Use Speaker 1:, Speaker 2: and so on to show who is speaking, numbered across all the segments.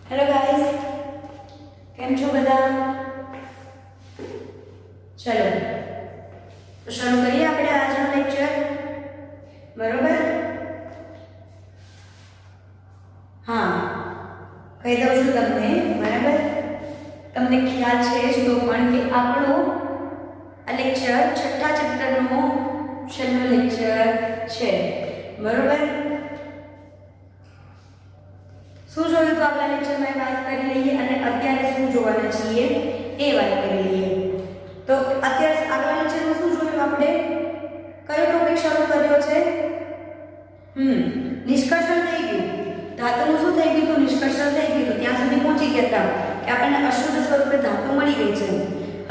Speaker 1: Hello guys, કેમ છો બધા? ચલો તો શરૂ કરીએ આપણે આજનો લેક્ચર. બરોબર? હા, કહી દઉં છું તમને. બરાબર, તમને ખ્યાલ છે જ તો પણ કે આપણો આ લેક્ચર છઠ્ઠા ચેપ્ટરનો છેલ્લો લેક્ચર છે. બરોબર, શું જોયું તો આગલા લેક્ચરમાં વાત કરી લઈએ અને અત્યારે શું જોવાના છીએ એ વાત કરી લઈએ. તો અત્યારે આગલા લેક્ચરમાં શું જોયું આપણે? કયો ટોપિક શરૂ કર્યો છે? નિષ્કર્ષણ થઈ ગયું. ધાતુનું શું થઈ ગયું? તો નિષ્કર્ષણ થઈ ગયું. તો ત્યાં સુધી પહોંચી ગયા હતા કે આપણને અશુદ્ધ સ્વરૂપે ધાતુ મળી ગઈ છે.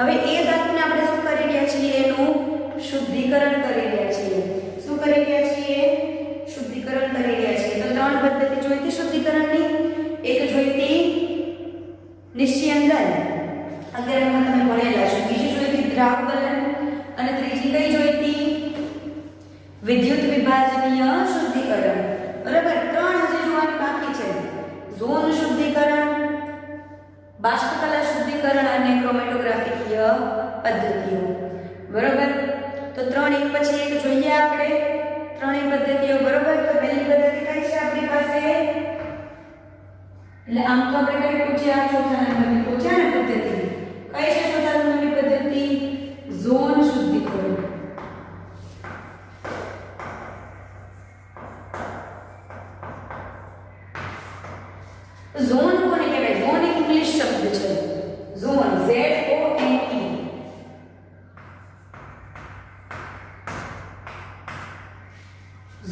Speaker 1: હવે એ ધાતુને આપણે શું કરી રહ્યા છીએ? એનું શુદ્ધિકરણ કરી રહ્યા છીએ. શું કરી રહ્યા છીએ? શુદ્ધિકરણ કરી રહ્યા છીએ. તો ત્રણ પદ્ધતિ જોઈતી શુદ્ધિકરણની. એક જોઈતી નિશ્ચયંદન, 11માં તમે ભણેલા છો. બીજી જોઈતી દ્રાવગલન અને ત્રીજી કઈ જોઈતી? વિદ્યુત વિભાજનીય શુદ્ધિકરણ. બરાબર, ત્રણ હજી જોવાની બાકી છે. ઝોન શુદ્ધિકરણ, બાષ્પકલા શુદ્ધિકરણ અને ક્રોમેટોગ્રાફિકીય પદ્ધતિઓ. બરાબર, તો ત્રણ એક પછી એક જોઈએ આપણે. ત્રણેય પદ્ધતિઓ. બરાબર, તો પહેલી પદ્ધતિ કઈ છે આપણી પાસે? એટલે આમ તો આપણે કઈ પૂછ્યા? ચોથા નંબરની પૂછ્યા ને પદ્ધતિ. કઈ છે ચોથા નંબરની પદ્ધતિ? ઝોન શુદ્ધિકરણ. ઝોન કોને કહેવાય? ઝોન એક ઇંગ્લિશ શબ્દ છે. Zone, Z O N E.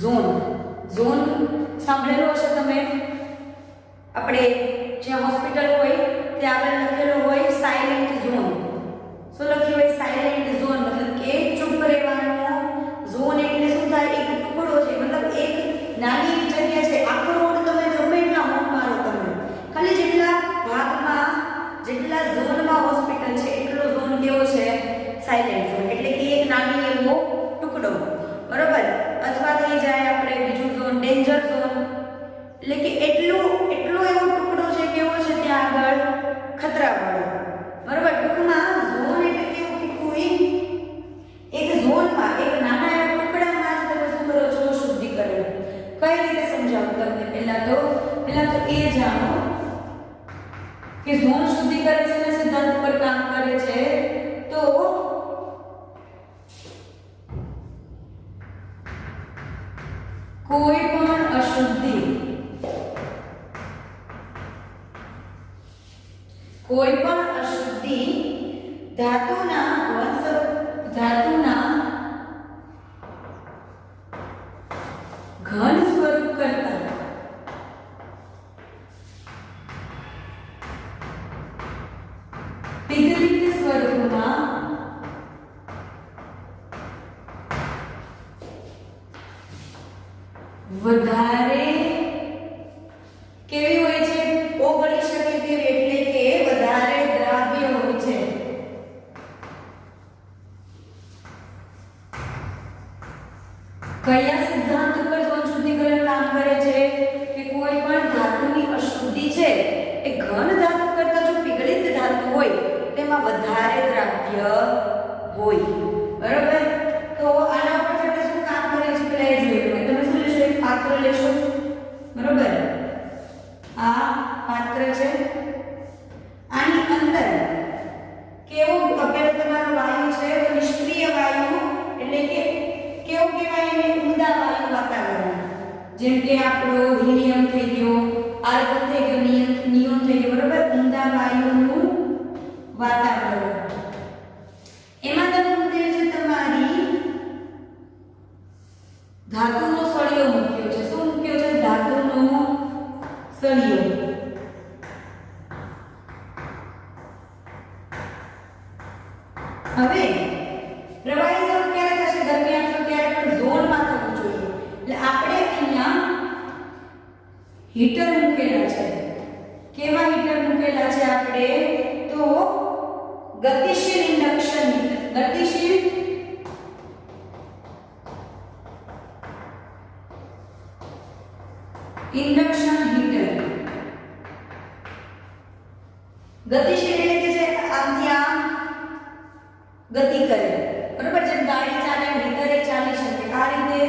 Speaker 1: Zone, zone સાંભળેલું હશે તમે. આપણે જ્યાં હોસ્પિટલ હોય ત્યાં આગળ લખેલું હોય સાયલેન્ટ ઝોન. શું લખ્યું હોય? સાયલેન્ટ ઝોન, મતલબ કે ચૂપ રહેવાનો. ઝોન એટલે શું થાય? એક ટુકડો છે, મતલબ એક નાની જગ્યા છે. આખો રોડ તમે ગમે એટલા હોમ મારો તમે, ખાલી જેટલા ભાગમાં, જેટલા ઝોનમાં હોસ્પિટલ છે એટલો ઝોન કેવો છે? Silent zone. એટલે કે એક નાની એવો ટુકડો. બરોબર, અથવા થઈ જાય આપણે બીજું ઝોન ડેન્જર ઝોન. એટલે કે એટલો એવો ટુકડો છે કેવો છે? ત્યાં આગળ ખતરાવાળો. બરોબર, ટૂંકમાં ઝોન એટલે કેવું કે કોઈ એક ઝોનમાં, એક નાના એવા ટુકડામાં જ તમે શું કરો છો? શુદ્ધિકરણ. કઈ રીતે સમજાવું તમને? પહેલા તો એ જાણો કે ઝોન શુદ્ધિકરણ શેના સિદ્ધાંત પર કામ કરે છે? તો કોઈ પણ અશુદ્ધિ, કોઈ પણ અશુદ્ધિ ધાતુના ઘન સ્વરૂપ કરતા પિઘલિત સ્વરૂપમાં વધારે કેવી હોય છે? ઓગળી શકે તેવી, એટલે કે વધારે દ્રાવ્ય હોય છે. કયા સિદ્ધાંત ઉપર ઝોન શુદ્ધિકરણ કામ કરે છે? કે કોઈ પણ ધાતુની અશુદ્ધિ છે એ ઘન ધાતુ કરતા જો પીગળિત ધાતુ હોય તેમાં વધારે દ્રાવ્ય હોય. બરોબર, તો આના ઉપર આપણે શું કામ કરે છે પેલા એ જોઈએ. તમે શું લેશો? એક પાત્ર લેશો. બરોબર, આ પાત્ર છે. આની અંદર કેવો પેલો તમારો વાયુ છે? તો નિષ્ક્રિય વાયુ, એટલે કે કેવું કહેવાય એને? ઊંડા વાયુ વાતાવરણ. જેમ કે આપણો હિલિયમ થઈ ગયો, આર્ગન થઈ ગયો, નિયોન થઈ ગયો. બરોબર, ઊંડા વાયુનું વાતાવરણ. એમાં તમે મૂકેલ છે તમારી ધાતુનો સળિયો મૂક્યો છે. શું મૂક્યો છે? ધાતુનો સળિયો. હવે પ્રવાહી સ્વરૂપ ક્યારે થશે? ગરમી આપશો ત્યારે પણ ઝોનમાં થવું જોઈએ. એટલે આપણે અહીંયા હીટર મૂકેલા છે. કેવા હીટર મૂકેલા છે આપણે? તો ગતિશીલ ઇન્ડક્શન હીટર. ગતિશીલ ઇન્ડક્શન હીટર. ગતિશીલ એટલે કે છે આમથી આમ ગતિ કરે, બરોબર? જેમ ગાડી ચાલે હીટર એ ચાલી શકે, આ રીતે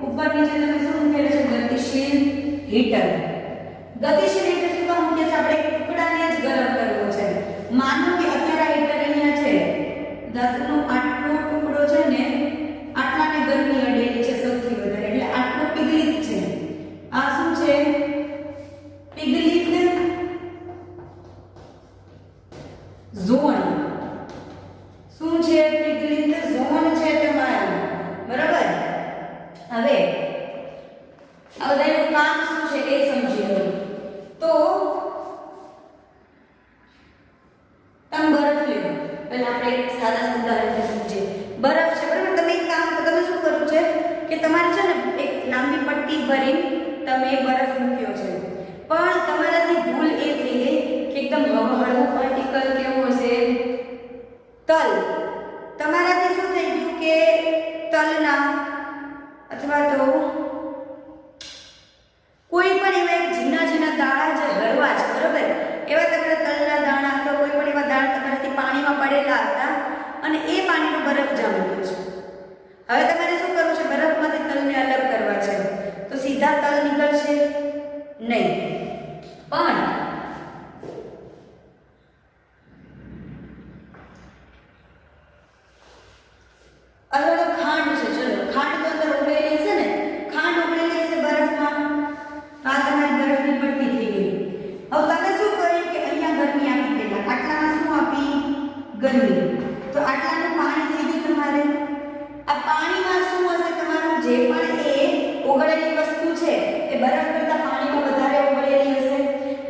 Speaker 1: ઉપર નીચે તમે શું મૂકેલું છે? ગતિશીલ હીટર. ગતિશીલ હીટર શું કામ મૂકે છે? આપણે ટુકડાને જ ગરમ કરવો છે. માનો કે અત્યારે હીટર અહીંયા છે, ધાતુનો આટલો ટુકડો છે ને, આટલાને ગરમી અડેલી છે સૌથી વધારે, એટલે આટલો પીગલિત છે. આ શું છે? પીગલિત ઝોન. શું છે? પીગલિત ઝોન છે તમારું, બરાબર? હવે આ બધાનું કામ શું છે એ સમજી લો. તો તમે બરફ લો. પહેલા આપણે એક સાદા ઉદાહરણથી સમજીએ. બરફ છે, બરાબર? તમે એક કામ તમે શું કરવું છે કે તમારે છે ને એક લાંબી પટ્ટી ભરીને તમે બરફ મૂક્યો છે, પણ તમારાથી ભૂલ એ થઈ ગઈ કે એકદમ હળવું પાર્ટિકલ કેવું હશે? તલ. તમારાથી શું થઈ ગયું કે તલના અથવા તો કોઈ પણ એવા એક ઝીણા ઝીણા દાણા જે હળવા છે, બરોબર? એવા તમારા તલના દાણા અથવા કોઈ પણ એવા દાણા તમારાથી પાણીમાં પડેલા હતા અને એ પાણીનો બરફ જામી ગયો છે. હવે તમારે શું કરવું છે? બરફમાંથી તલને અલગ કરવા છે. તો સીધા તલ નીકળશે નહીં, પણ અલગ ખાંડ છે. ચલો, ખાંડ તો અંદર ઉગળેલી હશે ને, ખાંડ ઉગળેલી હશે બરફમાં. આ તમારી બરફની પટ્ટી થઈ ગઈ. હવે તમે શું કર્યું કે અહીંયા ગરમી આપી દેલા, આટલામાં શું આપી? ગરમી. તો આટલાનું પાણી થઈ ગયું તમારે. આ પાણીમાં શું હશે? તમારું જે પણ એ ઓગળેલી વસ્તુ છે એ બરફ કરતા પાણીમાં વધારે ઓગળેલી હશે,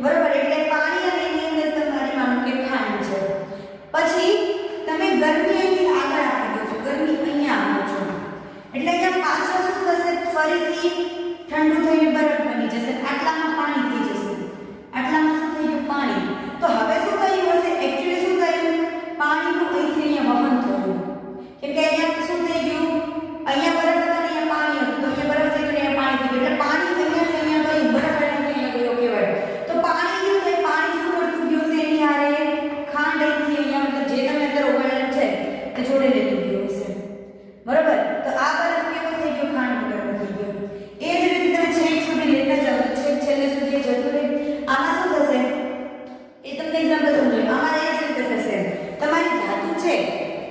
Speaker 1: બરોબર? એટલે પાણી અને એની અંદર તમારી માનો કે ખાંડ છે. પછી તમે ગરમી અહીંથી આગળ આપી દો છો, ગરમી અહીંયા આપો છો, એટલે અહીંયા પાછળ શું થશે? ફરીથી ઠંડુ થઈને બરફ બની જશે. આટલામાં પાણી થઈ જશે. આટલામાં શું થઈ ગયું? પાણી. તો હવે શું થયું હશે? એક્ચ્યુઅલી શું થયું? પાણીનું અહીંથી અહીંયા વહન થયું. કેમ કે અહીંયા શું થઈ ગયું? અહીંયા બરફ હતો ને અહીંયા પાણી હતું, તો અહીંયા બરફ થઈ ગયું ને અહીંયા પાણી થઈ ગયું, એટલે પાણી અહીંયાથી અહીંયા ગયું, બરફ અહીંયાથી અહીંયા ગયો કહેવાય. તો પાણી ગયું તો પાણી શું કરતું ગયું છે? એની હારે ખાંડ અહીંથી અહીંયા, મતલબ જે તમે અંદર ઓગળેલું છે તે જોડે લેતું ગયું હશે, બરોબર? તો આ બરફ કેવો થઈ ગયો? ખાંડ વગરનો થઈ ગયો. એ જ રીતે તમે છેક સુધી લેતા જાઓ તો છેક છેલ્લે સુધી જતું રહે. આમાં શું થશે એ તમને એક્ઝામ્પલ સમજાવું. આમાં એ જ રીતે થશે. તમારી ધાતુ છે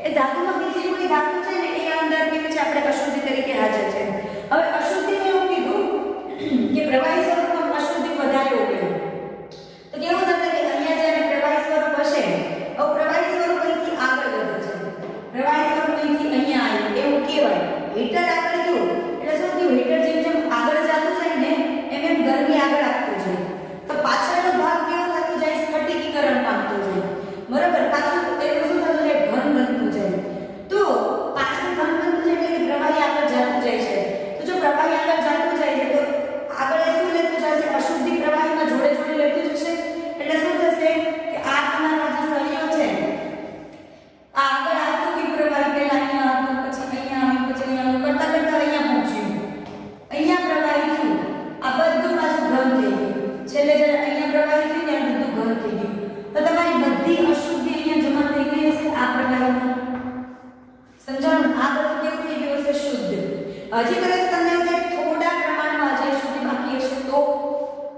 Speaker 1: એ ધાતુમાં બીજી કોઈ ધાતુ છે ને એ અંદર કેવી છે? આપણે અશુદ્ધિ તરીકે હાજર છે. હવે અશુદ્ધિને એવું કીધું કે પ્રવાહી સ્વરૂપમાં અશુદ્ધિ વધારે ઉગડે. તો કેવું થશે કે અહીંયા જ્યારે પ્રવાહી સ્વરૂપ હશે, હવે પ્રવાહી સ્વરૂપ અહીંથી આગળ વધે છે, પ્રવાહી સ્વરૂપ અહીંથી અહીંયા આવ્યું એવું કહેવાય. હીટર આગળ ગયું એટલે શું થયું? હીટર જેમ જેમ આગળ જતું જાય ને એમ એમ ગરમી આગળ આપતું જાય, તો પાછળનો ભાગ કેવો થતો જાય? સ્ફટિકીકરણ પામતો જાય, બરોબર? પાછું એટલું શું થતું જાય? ઘન બનતું જાય. તો પાછળ ઘન બનતું જાય એટલે કે પ્રવાહી આગળ જતું જાય છે. તો જો પ્રવાહી આગળ જતું જાય છે તો આગળ એ શું લેતું જશે? અશુદ્ધિ પ્રવાહીમાં જોડે જોડે લેતું જશે. એટલે શું થશે કે આ તમારો જે સળિયો છે આ આગળ આવતું કે પ્રવાહી પહેલા અહીંયા આવતું, પછી અહીંયા આવ્યું, પછી અહીંયા આવ્યું, કરતા કરતા અહીંયા પહોંચ્યું, અહીંયા પ્રવાહી થયું, આ બધું પાછું ઘન થઈ ગયું. છેલ્લે જ્યારે અહીંયા પ્રવાહી થયું ને આ બધું ઘન થઈ ગયું. તો તમારી બધી અશુદ્ધિ અહીંયા જમા થઈ ગઈ હશે આ પ્રવાહીમાં. સમજાણું? આ બધું કેવું થઈ ગયું હશે? શુદ્ધ. હજી કદાચ તમને થોડા પ્રમાણમાં હજી અશુદ્ધિ બાકી હશે તો,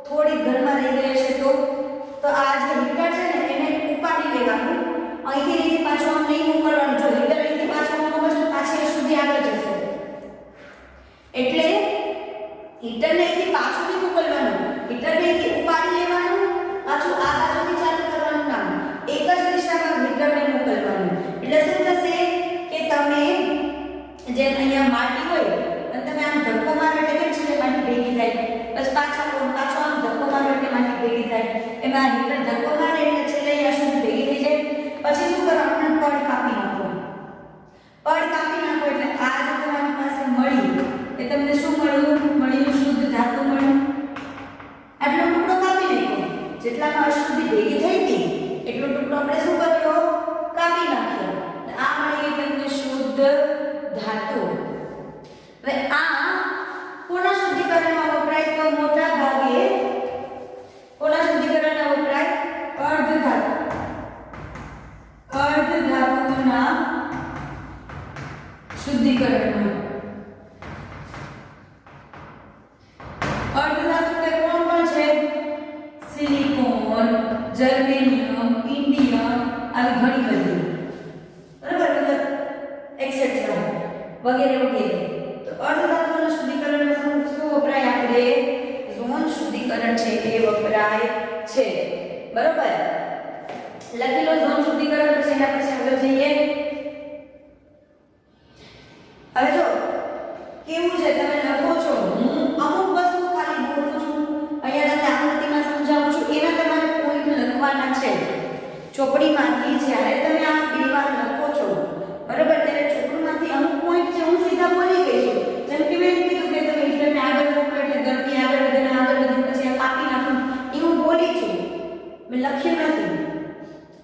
Speaker 1: થોડી ઘરમાં રહી ગઈ હશે તો આ જે હીટર છે ને એને ઉપાડી લેવાનું. અહીંથી પાછું આમ નહીં મોકલવાનું. જો હીટર અહીંથી પાછું મોકલશો પાછી અશુદ્ધિ આગળ જશે. એટલે હીટરને અહીંથી પાછું નહીં મોકલવાનું, હીટરને અહીંથી ઉપાડી લેવાનું, પાછું આ બાજુથી ચાલુ કરવાનું કામ. એક જ દિશામાં હીટરને મોકલવાનું. એટલે શું થશે કે તમે જેમ અહીંયા માટી હોય અને તમે આમ ધક્કો મારો એટલે કેમ છે માટી ભેગી થાય, બસ પાછો આમ ધક્કો મારો એટલે માટી ભેગી થાય. એમાં હીટર ધક્કો મારે એટલે છેલ્લે અહીંયા સુધી ભેગી થઈ જાય. પછી શું કરવાનું? પડ કાપી નાખો. પડ કાપી નાખો એટલે આ જે તમારી પાસે મળી એ તમને શું મળ્યું? શુદ્ધ ધાતુ મળ્યું. આટલો ટુકડો કાપી નાખો. જેટલામાં અશુદ્ધિ ભેગી થઈ હતી એટલો ટુકડો આપણે શું કર્યો? કાપી નાખ્યો. આ મળી ગઈ તમને શુદ્ધ ધાતુ. હવે આ કોના શુદ્ધિકરણમાં વપરાય? તો મોટા ભાગે અર્ધધાતુ કે કોણ છે? સિલિકોન, જર્મેનિયમ, ઇન્ડિયમ આવી ઘણી બધી, બરાબર, મતલબ એક્સેટ્રા વગેરે વગેરે. તો અર્ધધાતુઓના શુદ્ધિકરણમાં શું વપરાય? આપણે ઝોન શુદ્ધિકરણ છે એ વપરાય છે, બરાબર. લખી લો ઝોન શુદ્ધિકરણ. પછી એના પછી આગળ જઈએ. હવે જો કેવું છે, તમે લખો છો, હું અમુક વસ્તુ ખાલી બોલું છું, અહીંયા તમને આકૃતિમાં સમજાવું છું, એના તમારે પોઈન્ટ લખવાના છે. ચોપડીમાંથી જ્યારે તમે આ બે વાર લખો છો, બરાબર, ત્યારે ચોપડીમાંથી અમુક પોઈન્ટ છે હું સીધા બોલી ગઈ છું. જેમ કે મેં કીધું કે તમે હિટલરને આગળ મોકલો એટલે ગરમી આગળ વધે ને આગળ વધે પછી આ કાપી નાખો, એ હું બોલી છું, મેં લખ્યું નથી,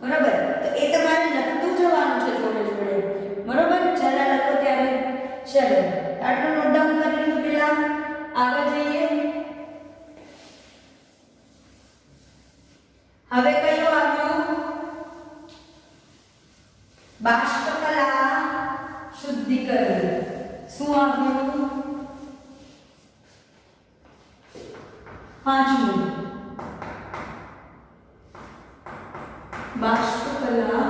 Speaker 1: બરાબર. તો એ તમારે લખતું જવાનું છે જોડે જોડે, બરાબર. જ્યારે લખો ત્યારે ચલો આટલું નોટ ડાઉન કરી લીધું. પહેલા આગળ જઈએ. હવે કયો આવ્યો? બાષ્પકલા શુદ્ધિકરણ. શું આવ્યું? પાંચમું બાષ્પકલા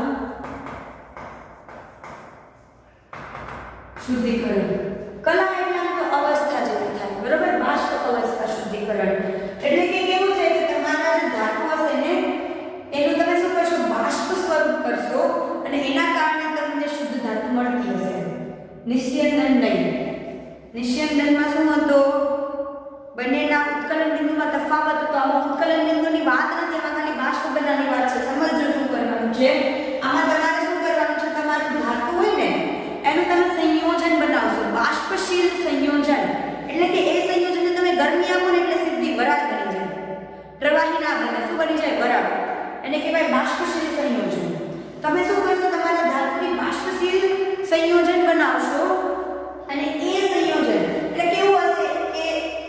Speaker 1: શુદ્ધિકરણ. કલા એટલે તો અવસ્થા જેવું થાય, બરાબર. બાષ્પ અવસ્થા શુદ્ધિકરણ એટલે કે કેવું છે કે તમારા જે ધાતુ હશે ને એનું તમે શું કરશો? બાષ્પ સ્વરૂપ કરશો અને એના કારણે તમને શુદ્ધ ધાતુ મળતી હશે. નિસ્યંદન નહીં. નિસ્યંદનમાં શું હતો? બંનેના ઉત્કલન બિંદુમાં તફાવત હતો. આમાં ઉત્કલન બિંદુની વાત નથી, આમાં ખાલી બાષ્પ બનાવવાની વાત છે. સમજો શું કરવાનું છે. આમાં તમારે શું કરવાનું છે? તમારું ધાતુ હોય ને એનું તમે સંયોજન બનાવશો. બાષ્પશીલ સંયોજન એટલે કે એ સંયોજનને તમે ગરમી આપો ને એટલે સીધી વરાળ બની જાય, પ્રવાહી ના બને. શું બની જાય? વરાળ. એને કહેવાય બાષ્પશીલ સંયોજન. તમે શું કરશો? તમારા ધાતુની બાષ્પશીલ સંયોજન બનાવશો અને એ સંયોજન એટલે કેવું હશે કે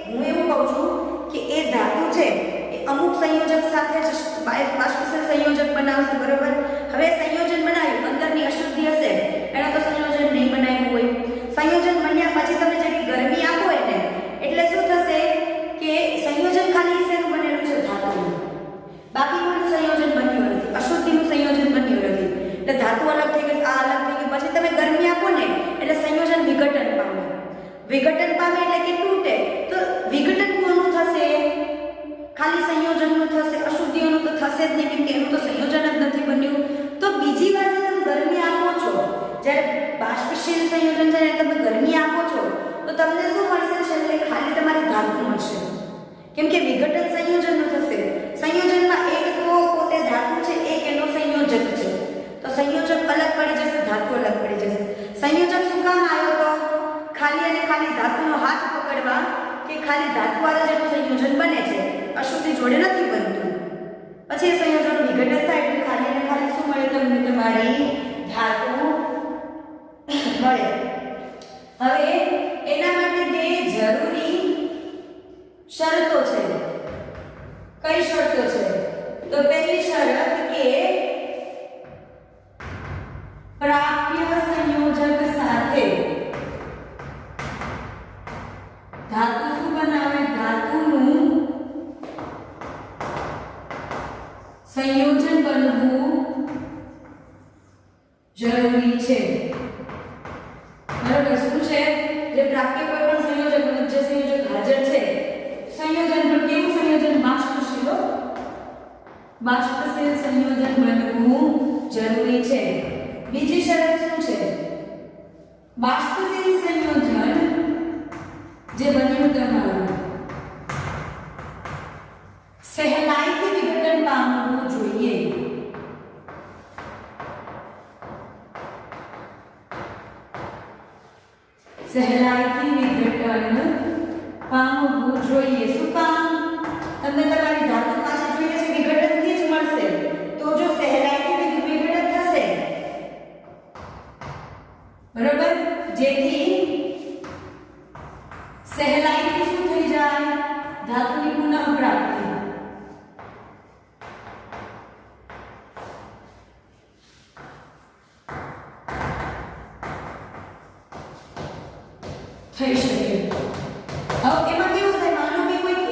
Speaker 1: હું એવું કહું છું કે એ ધાતુ છે એ અમુક સંયોજક સાથે જ બાષ્પશીલ સંયોજક બનાવશે, બરાબર. હવે સંયોજન બનાવ્યું, અંદરની અશુદ્ધિ હશે, એના તો સંયોજન નહીં બનાવ્યું હોય. સંયોજન બન્યા પછી તમે જે ગરમી આપો એને એટલે શું થશે કે સંયોજન ખાલી શેનું બનેલું છે? ધાતુનું. બાકી કોઈનું સંયોજન બન્યું નથી, અશુદ્ધિનું સંયોજન બન્યું નથી. એટલે ધાતુ અલગ થઈ ગઈ, આ અલગ થઈ ગઈ. પછી તમે ગરમી આપો ને એટલે સંયોજન વિઘટન પામે. વિઘટન પામે એટલે કે તૂટે. તો વિઘટન કોનું થશે? ખાલી સંયોજનનું થશે, અશુદ્ધિઓનું તો થશે જ નહીં, કેમ કે એનું તો સંયોજન જ નથી બન્યું. તો બીજી વાર તમે ગરમી આપો છો, જ્યારે બાષ્પશીલ સંયોજન છે તમે ગરમી આપો છો તો તમને શું મળશે? છેલ્લે ખાલી તમારી ધાતુ મળશે, કેમ કે વિઘટન સંયોજનનું થશે. સંયોજનમાં એક તો પોતે ધાતુ છે, એક એનો સંયોજક છે. તો સંયોજક અલગ પડી જશે, ધાતુ અલગ પડી જશે. સંયોજક શું કામ આવ્યો? તો ખાલી અને ખાલી ધાતુનો હાથ પકડવા કે ખાલી ધાતુ વાળા જેનું સંયોજન બને છે, અશુદ્ધિ જોડે નથી બનતું. પછી એ સંયોજનનું વિઘટન થાય એટલે ખાલી અને ખાલી શું મળે? તમને તમારી ધાતુ મળે. હવે એના માટે બે જરૂરી શરતો છે. કઈ શરતો છે? તો પહેલી શરત કે પ્રાપ્ય સંયોજક સાથે ધાતુ શું બનાવે? ધાતુનું સંયોજન બનવું જરૂરી છે, બરાબર. શું છે? જે પ્રાપ્ય કોઈ પણ સંયોજક મતલબ જે સંયોજક હાજર છે, સંયોજન પણ કેવું સંયોજન? બાષ્પશીલ સંયોજન બનવું જરૂરી છે. બીજી શરત શું છે? બાષ્પશીલ સંયોજન જે બન્યું તમારું સહેલાઈથી વિઘટન પામવું જોઈએ. સહેલાઈથી વિઘટન પામવું જોઈએ. શું કામ? તમને તમારી ધાતુ પાસે જોઈએ છે વિઘટનથી જ મળશે. તો જો સહેલાઈથી વિઘટન થશે, બરાબર, જેથી સહેલાઈથી શું થઈ જાય? ધાતુની પુનઃ પ્રાપ્તિ. થઈ શકે. હવે એમાં કેવું થાય? માનો કે કોઈ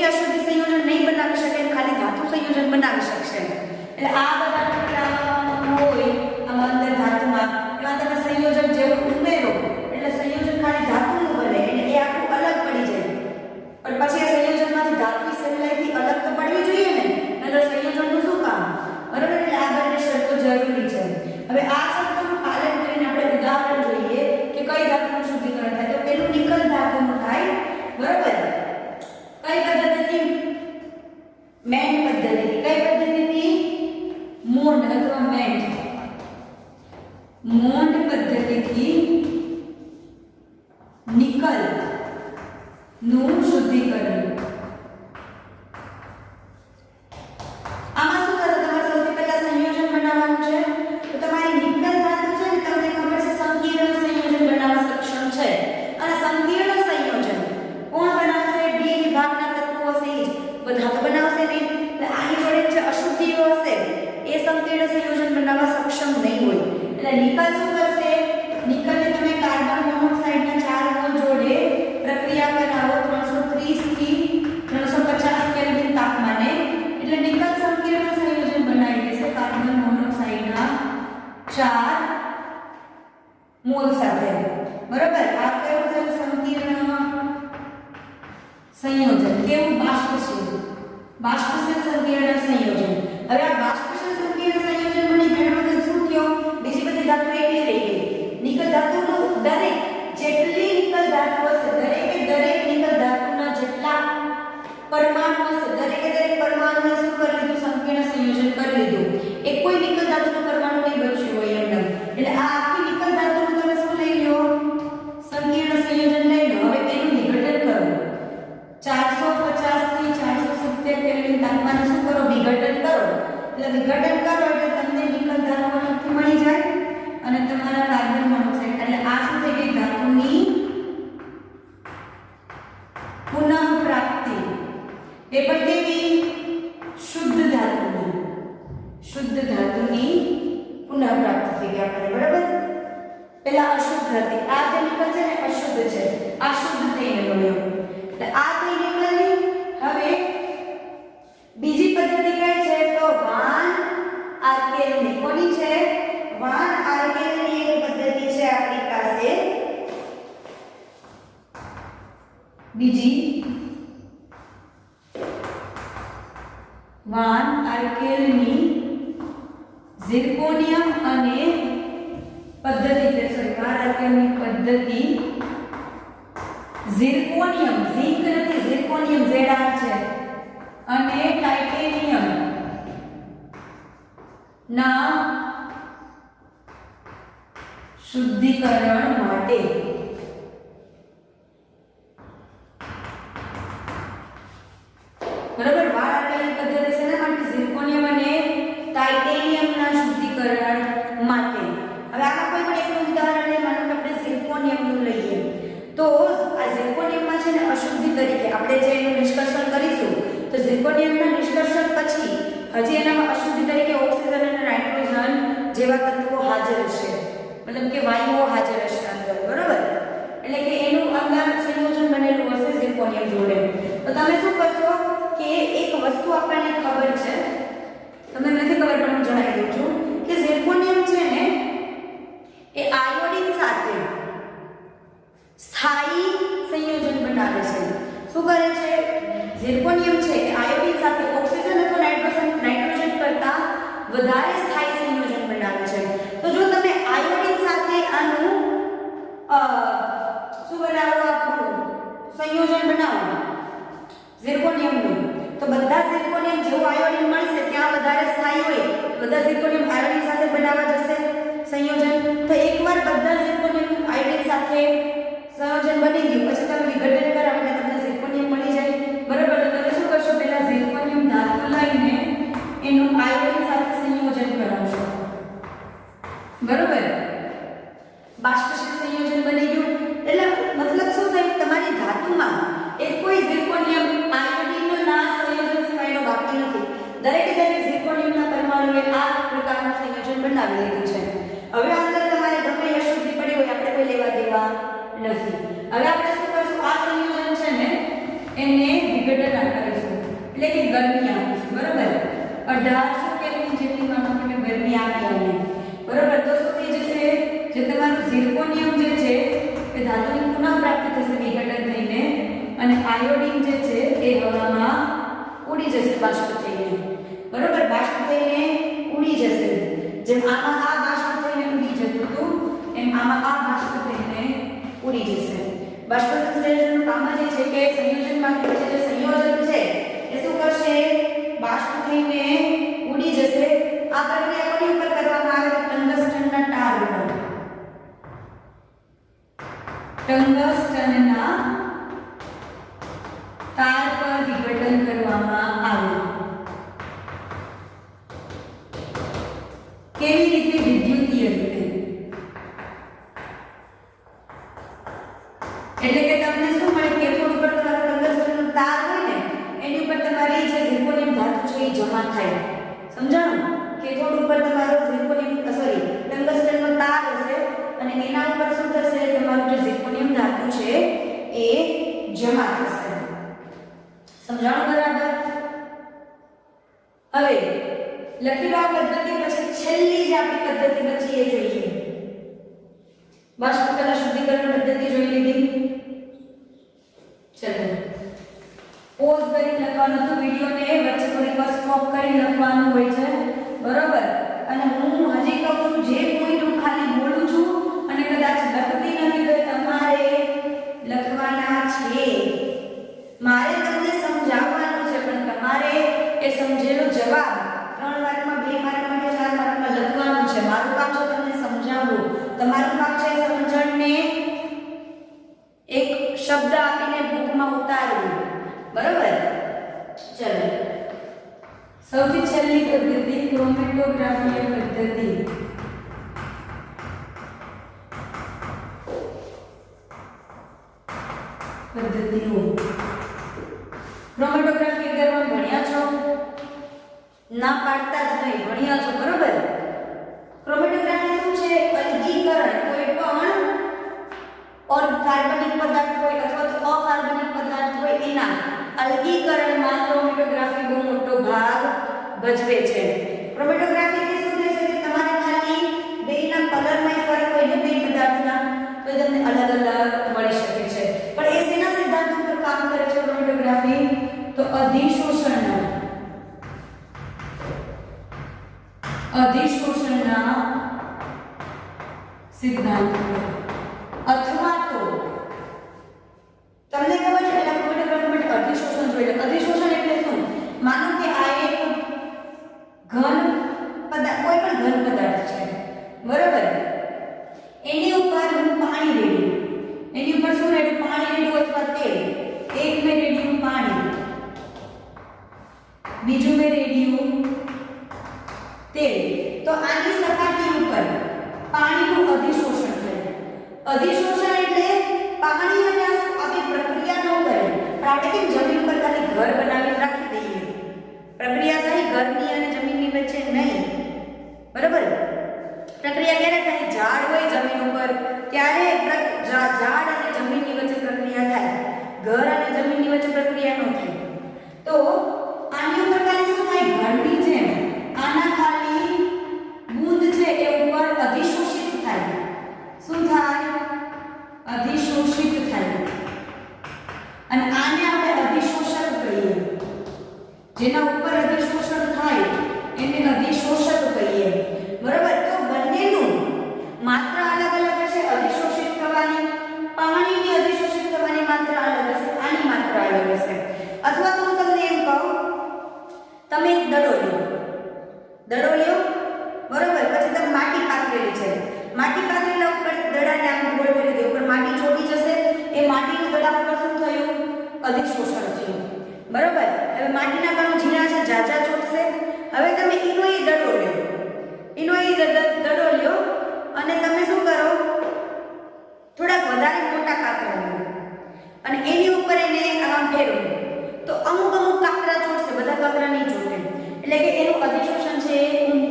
Speaker 1: કે અશુદ્ધિ સંયોજન નહીં બનાવી શકે, ખાલી ધાતુ સંયોજન બનાવી શકશે. એટલે આ બધા ટુકડા હોય આમાં અંદર ધાતુમાં, એમાં તમે સંયોજન જેવું ઉમેરો એટલે સંયોજન ખાલી ધાતુનું બને, એટલે એ આખું અલગ પડી જાય. પણ પછી આ સંયોજનમાંથી ધાતુ સહેલાઈથી અલગ તો પડવી જોઈએ ને, નહીતર સંયોજનનું શું કામ? બરાબર. એટલે આ બંને શરતો જરૂરી છે. હવે આ શરતોનું પાલન કરીને આપણે ઉદાહરણ જોઈએ કે કઈ ધાતુનું શુદ્ધિકરણ થાય. તો પેલું નિકલ ધાતુનું થાય. બરાબર. કઈ પદ્ધતિથી? મેન્ટ પદ્ધતિથી. કઈ પદ્ધતિથી? મોન્ડ અથવા મેન્ટ. મોન્ડ પદ્ધતિથી નિકલ નું શુદ્ધિકરણ. આમાં શું કરે? તમારે સૌથી પહેલા સંયોજન બનાવવાનું છે. તો તમારી નિકલ ધાતુ છે ને, તમને ખબર છે સંકીર્ણ સંયોજન બનાવવા સક્ષમ છે. અને સંકીર્ણ સંયોજન કોણ બનાવશે? ડી વિભાગના તત્વો હશે જ. બધા તો બનાવશે નહીં. એટલે આની જોડે જે અશુદ્ધિઓ હશે એ સંકીર્ણ સંયોજન બનાવવા સક્ષમ નહીં હોય. એટલે નિકલ શું કરશે? નિકલને તમે કાર્બન મોનોક્સાઇડના 4 મોલ જોડે પ્રક્રિયા કરાવો 330 થી 350 કેલ્વિન તાપમાને. એટલે નિકલ સંકીર્ણ સંયોજન બનાવી દેશે કાર્બન મોનોક્સાઇડના 4 મોલ સાથે. બરાબર. આ કયું થયું? સંકીર્ણ સંયોજન. કેવું? બાષ્પશીલ. બાષ્પશીલ સંકીર્ણ સંયોજન. હવે આ બાષ્પશીલ સંકીર્ણ સંયોજન બની ઘણા વખત શું થયો? બીજી બધી ધાતુ એકલી રહી ગઈ. નિકલ ધાતુનું દરેક જેટલી નિકલ ધાતુ હશે, દરેક નિકલ ધાતુના જેટલા પરમાણુ હશે, દરેક પરમાણુને શું કરી લીધું? સંકીર્ણ સંયોજન કરી લીધું. એક કોઈ નિકલ ધાતુનું પરમાણુ નહીં બચ્યું હોય એમને. એટલે આ આખી નિકલ ધાતુનું તમે શું લઈ લો? સંકીર્ણ સંયોજન લઈ લો. હવે તેનું વિઘટન કરો. 450 થી 470 કેલ્વિન તાપમાને શું કરો? વિઘટન કરો. એટલે વિઘટન કરો એટલે તમને નિકલ ધાતુ અલગથી મળી જાય અને તમારા કાર્બન મોનોક્સાઇડ. એટલે આ શું થઈ ગઈ? ધાતુની પુનઃપ્રાપ્તિ. એ પણ કેવી? શુદ્ધ ધાતુની. શુદ્ધ ધાતુની પુનઃપ્રાપ્તિ થઈ ગઈ આપણે. બરાબર. પેલા અશુદ્ધ હતી. આ જે નિકલ છે ને અશુદ્ધ છે. આ શુદ્ધ થઈને મળ્યો. એટલે આ થઈ નિકલની. હવે બીજી પદ્ધતિ કઈ છે? તો વાન આર્કેલની. કોની છે? વાન આર્કેલની એક પદ્ધતિ છે આપણી પાસે. બીજી વાન આર્કેલની ઝિર્કોનિયમ અને પદ્ધતિ છે. સોરી, વાન આર્કેલની પદ્ધતિ ઝિર્કોનિયમ, ઝિંક નથી, ઝિર્કોનિયમ Zr છે, અને ટાઇટેનિયમ ના શુદ્ધિકરણ માટે. બરાબર. વાન આર્કેલની પદ્ધતિ છે ને માટે ઝિર્કોનિયમ અને ટાઇટેનિયમના શુદ્ધિકરણ માટે. હવે આમાં કોઈ પણ એકનું ઉદાહરણ લે. માનો કે આપણે ઝિર્કોનિયમનું લઈએ તો આ ઝિર્કોનિયમમાં છે ને અશુદ્ધિ તરીકે આપણે જે એનું નિષ્કર્ષણ કરીશું તો ઝિર્કોનિયમના નિષ્કર્ષણ પછી હજી એનામાં અશુદ્ધિ તરીકે ઓક્સિજન અને નાઇટ્રોજન જેવા તત્વો હાજર હશે. મતલબ કે વાયુઓ હાજર હશે અંદર. બરાબર. એટલે કે એનું અંદર સંયોજન બનેલું હશે ઝિર્કોનિયમ જોડે. તો તમે શું કરશો કે એક વસ્તુ આપણને ખબર છે, તમને નથી ખબર પણ હું જણાવી દઉં છું કે ઝિર્કોનિયમ છે ને એ આયોડિન સાથે સ્થાયી સંયોજન બનાવે છે. શું કરે છે? ઝિર્કોનિયમ છે એ આયોડિન સાથે ઓક્સિજન અથવા નાઇટ્રોજન કરતા વધારે સ્થાયી સંયોજન બનાવે છે. તો જો તમે આયોડિન સાથે આનું શું બનાવો? આપણું સંયોજન બનાવો ઝિર્કોનિયમનું, તો બધા ઝિર્કોનિયમ જેવું આયોડિન મળશે ત્યાં વધારે સ્થાયી હોય, બધા ઝિર્કોનિયમ આયોડિન સાથે બનાવવા જશે સંયોજન. તો એકવાર બધા ઝિર્કોનિયમ આયોડિન સાથે સંયોજન બની ગયું પછી તમે વિઘટન કરાવો એટલે તમને ઝિર્કોનિયમ મળી જાય. બરાબર. તો તમે શું કરશો? પહેલા ઝિર્કોનિયમ ધાતુ લઈને એનું આયોડિન સાથે સંયોજન કરાવશો. બરાબર. બાષ્પશીલ સંયોજન બની ગયું. એટલે મતલબ શું થાય? તમારી ધાતુમાં એક કોઈ ઝિર્કોનિયમ આયોડિનના સંયોજન સિવાયનો બાકી નથી. દરેક ઝિર્કોનિયમના પરમાણુએ આ પ્રકારનું સંયોજન બનાવી લીધું છે. હવે અંદર તમારે ગમે અશુદ્ધિ પડી હોય આપણે કોઈ લેવા દેવા નથી. હવે આપણે શું કરશું? આ સંયોજન છે ને એને વિઘટન કરીશું. એટલે કે ગરમી આપીશું, બરોબર. 1800 કેલ્વિન જેટલી માનો કે મેં ગરમી આપી આને, બરોબર. તો શું થઈ જશે, જે તમારું ઝિર્કોનિયમ જે છે એ ધાતુની પુનઃપ્રાપ્તિ થશે વિઘટન થઈને, અને આયોડિન જે છે એ હવામાં ઉડી જશે બાષ્પ થઈને, બરોબર. બાષ્પ થઈને ઉડી જશે. જેમ આમાં આ બાષ્પ થઈને ઉડી જતું હતું એમ આમાં આ બાષ્પ થઈને ઉડી જશે. બાષ્પ સંશ્લેષણનું કામ જ છે કે સંયોજનમાંથી જે સંયોજન છે એ શું કરશે, બાષ્પ થઈને ઉડી જશે. આ પ્રક્રિયા કોની ઉપર કરવામાં આવે તો ટંગસ્ટનના તાર ઉપર, ટંગસ્ટનના તાર પર વિઘટન કરવામાં આવે. કેવી રીતે, વિદ્યુતીય રીતે. એટલે કે તમને શું મળે, કેથોડ ઉપર તમારો ટંગસ્ટનનો તાર હોય ને એની ઉપર તમારી જે ઝિર્કોનિયમ ધાતુ છે એ જમા થાય. સમજાણું? કેથોડ ઉપર તમારો ટંગસ્ટનનો તાર હશે અને એના ઉપર શું થશે, તમારું જે ઝિર્કોનિયમ ધાતુ છે એ જમા થશે. સમજાણું બરાબર? હવે લખી લો આ પદ્ધતિ. પછી છેલ્લી જે આપણી પદ્ધતિ બચી એ જોઈએ. બાષ્પ કલા શુદ્ધિકરણ પદ્ધતિ જોઈ લીધી. ચલો પોઝ કરી લખવાનું હતું વિડિયોને, વચ્ચે થોડીક વાર સ્ટોપ કરી લખવાનું હોય છે, બરોબર. અને હું હજી કહું છું જે પોઈન્ટ હું ખાલી બોલું છું અને કદાચ લખતી નથી તો તમારે લખવાના છે. મારે તમને સમજાવવાનું છે પણ તમારે એ સમજેલો જવાબ 3 માર્કમાં, 2 માર્કમાં કે 4 માર્કમાં લખવાનું છે. મારું કામ છે તમને સમજાવવું, તમારું કામ છે સમજણને એક શબ્દ આપીને બુકમાં ઉતારવું, બરોબર. ચલો સૌથી છેલ્લી પદ્ધતિ ક્રોમેટોગ્રાફી પદ્ધતિ. પદ્ધતિઓ ક્રોમેટોગ્રાફી અગર ભણ્યા છો, ના પાડતા જ નહીં, ભણ્યા છો, બરોબર. ક્રોમેટોગ્રાફી શું છે, અલગીકરણ કોઈ પણ કાર્બનિક પદાર્થ હોય અથવા તો અકાર્બનિક પદાર્થ હોય એના અલગીકરણમાં ક્રોમેટોગ્રાફી બહુ મોટો ભાગ ભજવે છે. ક્રોમેટોગ્રાફી શું થાય છે કે તમારે ખાલી બેના કલરમાં ફરક હોય ને બે પદાર્થના તો તમને અલગ અલગ મળી શકે છે. પણ એ શેના સિદ્ધાંત ઉપર કામ કરે છે ક્રોમેટોગ્રાફી, તો અધિશોષણના સિદ્ધાંત પર. અથવા તો તમને ખબર છે પેલા ક્રોમેટોગ્રાફી માટે અધિશોષણ જોઈએ. અધિશોષણ એટલે શું, માનો કે આ એક ઘન પદાર્થ, કોઈ પણ ઘન પદાર્થ છે, બરોબર. એની ઉપર હું પાણી રેડ્યું, એની ઉપર શું રેડ્યું, પાણી રેડ્યું અથવા તેલ. એક મેં રેડ્યું પાણી, બીજું મેં રેડ્યું તેલ. તો આની સપાટી ઉપર પાણીનું અધિશોષણ થાય. અધિશોષણ એટલે પાણી અને આપણી પ્રક્રિયા ન કરે, પણ આપણે કેમ જમીન પર ખાલી ઘર બનાવી રાખી દઈએ, પ્રક્રિયા થાય ઘરની અને જમીનની વચ્ચે નહીં, બરાબર. પ્રક્રિયા ક્યારે થાય, ઝાડ હોય જમીન ઉપર ત્યારે ઝાડ અને જમીનની વચ્ચે પ્રક્રિયા થાય, ઘર અને જમીનની વચ્ચે પ્રક્રિયા ન થાય. તો આની ઉપર ખાલી શું થાય, ઘરની જેમ આના ખાલી બૂંદ છે એ ઉપર અધિશોષિત થાય. શું થાય, અધિશોષિત થાય. અને આને આપણે અધિશોષક કહીએ. જેના ઉપર અધિશોષણ થાય એને અધિશોષક કહીએ, બરાબર. તો બંનેનું માત્રા અલગ અલગ હશે. અધિશોષિત થવાની, પાણીની અધિશોષિત થવાની માત્રા અલગ હશે, આની માત્રા અલગ હશે. અથવા તો હું તમને એમ કહું, તમે એક દડો લ્યો, બરોબર. પછી તમે માટી પાથરેલી છે, માટી પાથરેલા ઉપર દડાને આમ ગોળ કરી દો, ઉપર માટી ચોટી જશે. એ માટીના દડા ઉપર શું થયું, અધિશોષણ થયું, બરોબર. હવે માટીના કણો ઝીણા છે, ઝાઝા ચોટશે. હવે તમે એનો એ દડો લ્યો અને તમે શું કરો, થોડાક વધારે મોટા કાતરા લો અને એની ઉપર એને આમ ફેરવો. તો અમુક કાતરા ચોટશે, બધા કાતરા નહીં ચોટે. એટલે કે એનું અધિશોષણ છે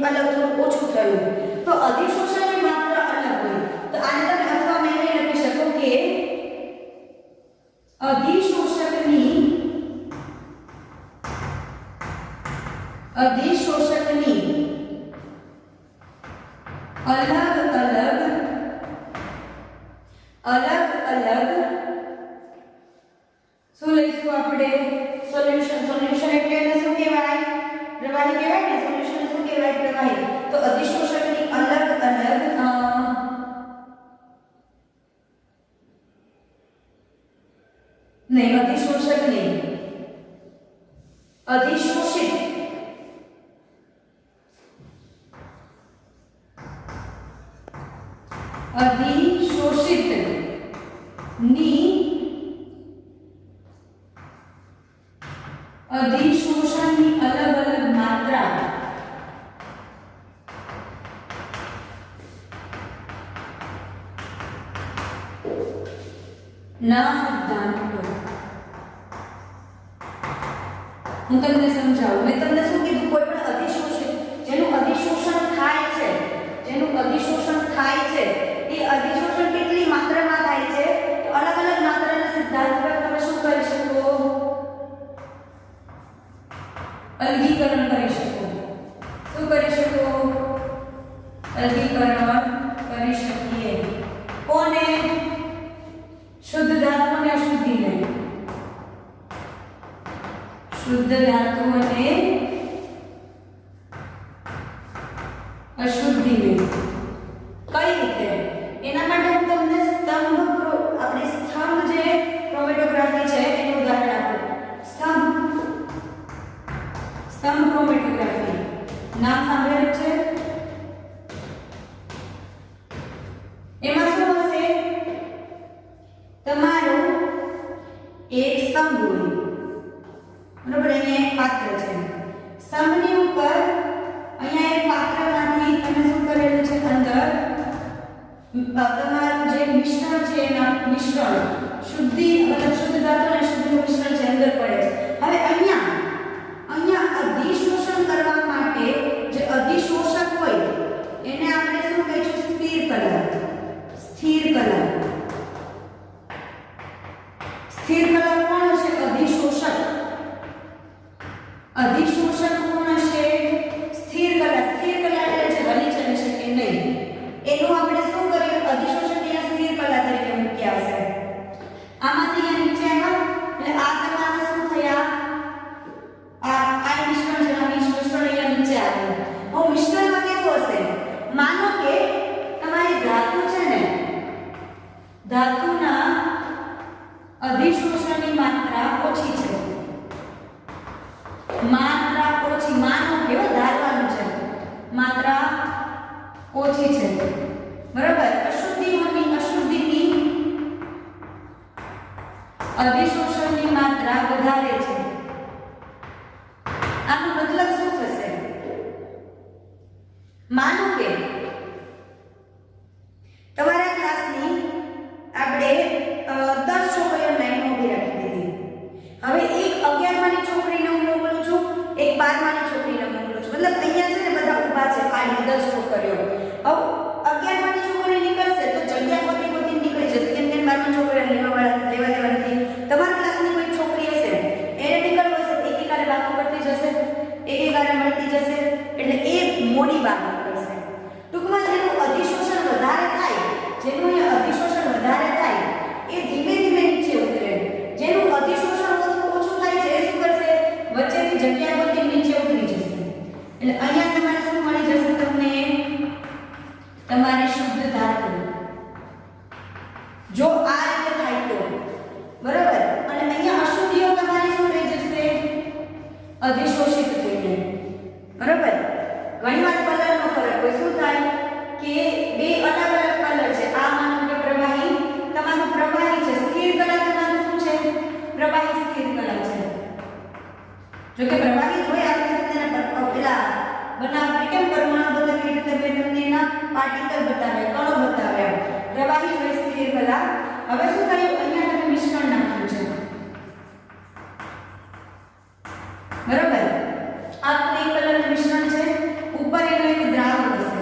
Speaker 1: અલગ, થોડું ઓછું થયું. તો અધિશોષણની માત્રા અલગ હોય. તો આને તમે અથવા મેં લખી શકો કે અધિશોષકની અલગ અલગ શું લઈશું આપણે સોલ્યુશન એટલે એને શું કહેવાય પ્રવાહી કહેવાય ને સોલ્યુશન શું કહેવાય પ્રવાહી તો અધિશોષકની અલગ નહીં અધિશોષક નહીં અધિશોષિત ની અધિશોષણની અલગ માત્રા ના સિદ્ધાંત હું તમને સમજાવું મેં તમને શું કીધું કોઈ પણ અધિશોષિત જેનું અધિશોષણ થાય છે એ અધિશોષણ કેટલી માત્રામાં થાય છે તો અલગ માત્રાના સિદ્ધાંત પર તમે શું કરી શકો અલગીકરણ કરી શકો શું કરી શકો અલગીકરણ કરી શકીએ કોને શુદ્ધ ધાતુ અને અશુદ્ધિને શુદ્ધ ધાતુ અને અશુદ્ધિને કઈ રીતે એના માટે હું તમને સ્તંભ જે ક્રોમેટોગ્રાફી છે એનું ઉદાહરણ આપું સ્તંભ ક્રોમેટોગ્રાફી નામ સાંભળેલું છે એમાં શું હશે તમારું એક સ્તંભ હોય બરોબર અહીંયા એક પાત્ર છે સ્તંભની ઉપર અહીંયા એક પાત્રમાંથી તમે શું કરેલું છે અંદર તમારું જે મિશ્રણ છે એના મિશ્રણ શુદ્ધ ધાતુ અને શુદ્ધનું મિશ્રણ છે અંદર પડે છે હવે અહીંયા અધિશોષણ કરવા માટે જે અધિશોષક હોય એને આપણે શું કહીશું સ્થિર કલા કોણ હશે અધિશોષક કોણ હશે સ્થિર કલા એટલે જે હલી ચલી શકે નહીં એનું આપણે શું કર્યું અધિશોષક અહીંયા સ્થિર કલા તરીકે મૂક્યા હશે આમાંથી અહીંયા નીચે આવ્યા એટલે આ તમારા શું થયા આ મિશ્રણ છે અહીંયા નીચે આવ્યું હવે મિશ્રણમાં કેવું હશે માનો કે તમારી ધાતુ છે ને ધાતુના અધિશોષણની માત્રા ઓછી છે માનો કેવો ધારવાનું છે માત્રા ઓછી છે બરાબર અશુદ્ધિની અધિશોષણની માત્રા વધારે છે આનો મતલબ શું થશે માનો કે તમારા ક્લાસની આપણે 10 છોકરીઓ લાઈન ઊભી રાખી દીધી હવે એક 11 માની છોકરીને હું મોકલું છું એક 12 માની છોકરીને મોકલું છું મતલબ અહીંયા છે ને બધા ઊભા છે ખાલી 10 છોકરીઓ હવે 11 માની છોકરી નીકળશે તો જગ્યા ગોતી નીકળી જશે કેમ કે 12 ની છોકરીઓ લેવા દેવા નથી તમારા ક્લાસની કોઈ છોકરી હશે એને નીકળવું હશે એકેકારે વાતો કરતી જશે એકેકારે મળતી જશે એટલે એ મોડી વાત નીકળશે ટૂંકમાં જેનું અધિશોષણ વધારે થાય એ ધીમે નીચે ઉતરે જેનું અધિશોષણ ઓછું થાય છે એ શું કરશે વચ્ચેની જગ્યા બધી નીચે ઉતરી જશે એટલે અહીંયા તમારે શું મળી જશે તમને તમારી શુદ્ધ ધાતુ જો આ રીતે થાય તો બરાબર અને અહીંયા અશુદ્ધિઓ તમારી શું રહી જશે અધિશોષિત થઈને બરાબર ઘણીવાર કલરનો ફરક હોય શું થાય કે બે અલગ કલર છે આ માનો કે પ્રવાહી તમારું પ્રવાહી છે સ્થિર કલા તમારું શું છે પ્રવાહી સ્થિર કલા છે જો કે પ્રવાહી જોઈ આપણે તેને પેલા બનાવવા કેમ પરમાણુ બતાવી રીતે મેં તમને એના પાર્ટિકલ બતાવ્યા કણો બતાવ્યા પ્રવાહી જોઈ સ્થિર કલા હવે શું થયું અહીંયા તમે મિશ્રણ નાખ્યું છે બરાબર આ એક કલરનું મિશ્રણ છે ઉપર એનો એક દ્રાવક હશે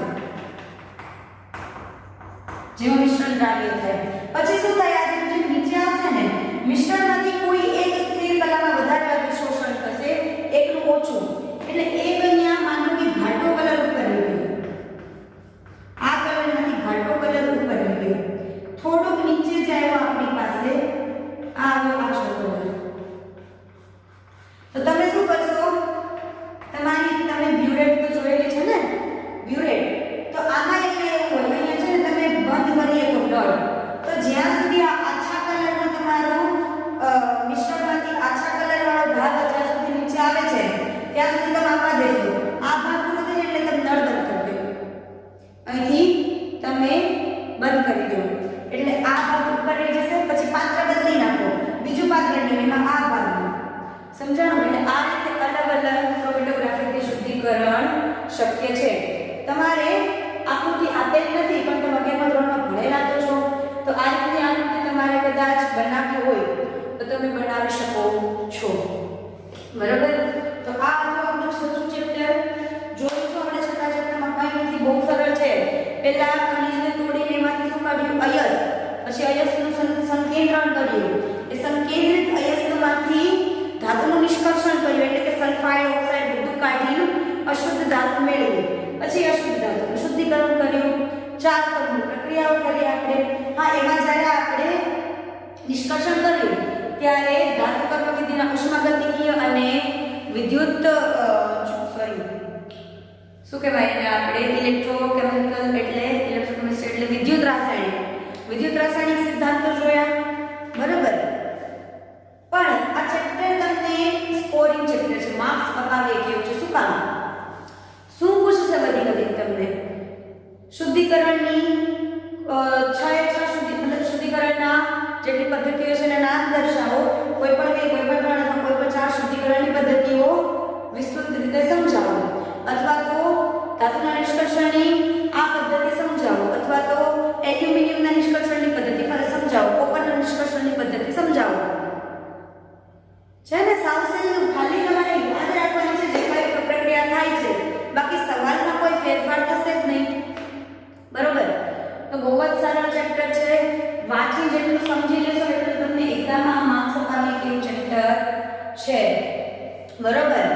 Speaker 1: જેવું મિશ્રણ દ્રાવ્ય થાય પછી શું થાય આ જે નીચે આવશે ને મિશ્રણમાંથી કોઈ એક સ્થિર કલામાં વધારે અધિશોષણ થશે એકનું ઓછું એટલે એક અહીંયા માનો કે ઘાટો કલર ઉપર રહી ગયો આ કરીએ તો ડ. તો જ્યાં સુધી આ આછા કલરનો તમારો મિશ્રણમાંથી આછા કલર વાળો ભાગ જ્યાં સુધી નીચે આવે છે ત્યાં સુધી તમે આવવા દેશો. આ ભાગ પૂરો થઈ જાય એટલે તમે નળ બંધ કરી દો. અહીંથી તમે બંધ કરી દો એટલે આ ભાગ ઉપર રહી જશે. પછી પાત્ર બદલી નાખો, બીજું પાત્ર લઈને એમાં આ ભાગ સમજાણું. એટલે આ રીતે અલગ અલગ ક્રોમેટોગ્રાફીથી શુદ્ધિકરણ શક્ય છે. તમારે આકૃતિ આપેલ નથી પણ તમે 11મા ધોરણમાં ભણેલા તો છો, તો આ રીતની આકૃતિ તમારે કદાચ બનાવવી હોય તો તમે બનાવી શકો છો. બરાબર. તો આ હતું આપણું છઠ્ઠું ચેપ્ટર. જોયું તો આપણે છઠ્ઠા ચેપ્ટરમાં કંઈ નથી, બહુ સરળ છે. પહેલા ખનિજને તોડીને એમાંથી શું કાઢ્યું? અયસ્ક. પછી અયસ્કનું સંકેન્દ્રણ કર્યું. એ સંકેન્દ્રિત અયસ્કમાંથી ધાતુનું નિષ્કર્ષણ કર્યું એટલે કે સલ્ફાઇડ ઓક્સાઇડ બધું કાઢીને અશુદ્ધ ધાતુ મેળવી. પછી અશુદ્ધ ધાતુનું શુદ્ધિકરણ કર્યું. 4 પગની પ્રક્રિયાઓ કરી આપણે. હા, એમાં જ્યારે આપણે નિષ્કર્ષણ કર્યું ત્યારે ધાતુ કર્મ વિધિના ઉષ્માગતિકીય અને વિદ્યુત શું કહેવાય એને આપણે ઇલેક્ટ્રોકેમિકલ એટલે ઇલેક્ટ્રોકેમિસ્ટ્રી એટલે વિદ્યુત રાસાયણિક સિદ્ધાંતો જોયા. બરાબર. પણ આ ચેપ્ટર તમને સ્કોરિંગ ચેપ્ટર છે, માર્ક્સ અપાવે કેવું છે. શું કામ? શું પૂછશે બધી તમને? શુદ્ધિકરણની 6 શુદ્ધિકરણના જેટલી પદ્ધતિઓ છે એના નામ દર્શાવો. કોઈ પણ 2, કોઈ પણ 3 અથવા કોઈ પણ 4 શુદ્ધિકરણની પદ્ધતિઓ વિસ્તૃત રીતે સમજાવો. અથવા તો ધાતુના નિષ્કર્ષણની આ પદ્ધતિ સમજાવો, અથવા તો એલ્યુમિનિયમના નિષ્કર્ષણની પદ્ધતિ સમજાવો, કોપરના નિષ્કર્ષણની પદ્ધતિ સમજાવો. છે ને? સાવ સહેલું. ખાલી તમારે યાદ રાખવાની છે જે કઈ પ્રક્રિયા થાય છે, બાકી સવાલમાં કોઈ ફેરફાર થશે જ નહીં. બરોબર. તો બહુ જ સરળ ચેપ્ટર છે. વાંચી જેટલું સમજી લેશો એટલું તમને એક્ઝામમાં માર્ક્સ અપાવે કેવું ચેપ્ટર છે. બરોબર.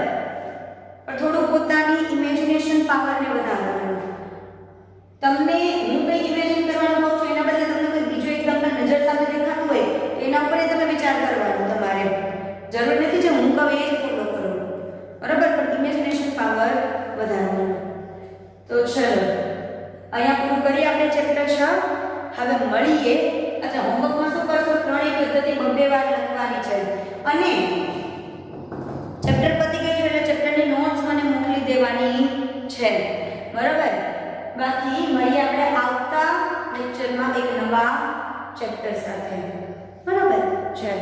Speaker 1: પણ થોડું પોતાની ઇમેજિનેશન પાવરને વધારવાનું. તમને હું કંઈ ઇમેજિન કરવાનું કહું છું એના બદલે તમને કોઈ બીજો એક્ઝામ્પલ નજર સામે દેખાતું હોય એના ઉપર તમે વિચાર કરવાનો. તમારે જરૂર નથી જે હું કહું એ જ ફોલો કરો. બરાબર. પણ ઇમેજિનેશન પાવર વધારવાનો. તો ચલો અહીંયા પૂરું કરીએ આપણે ચેપ્ટર 6. હવે મળીએ. અચ્છા, હોમવર્કમાં શું કરશો? ત્રણેય પદ્ધતિ 2 વાર લખવાની છે અને ચેપ્ટર પતી ગયું એટલે ચેપ્ટરની નોટ્સ મને મોકલી દેવાની છે. બરાબર. બાકી મળીએ આપણે આવતા લેક્ચરમાં એક નવા ચેપ્ટર સાથે. બરાબર. ચલો.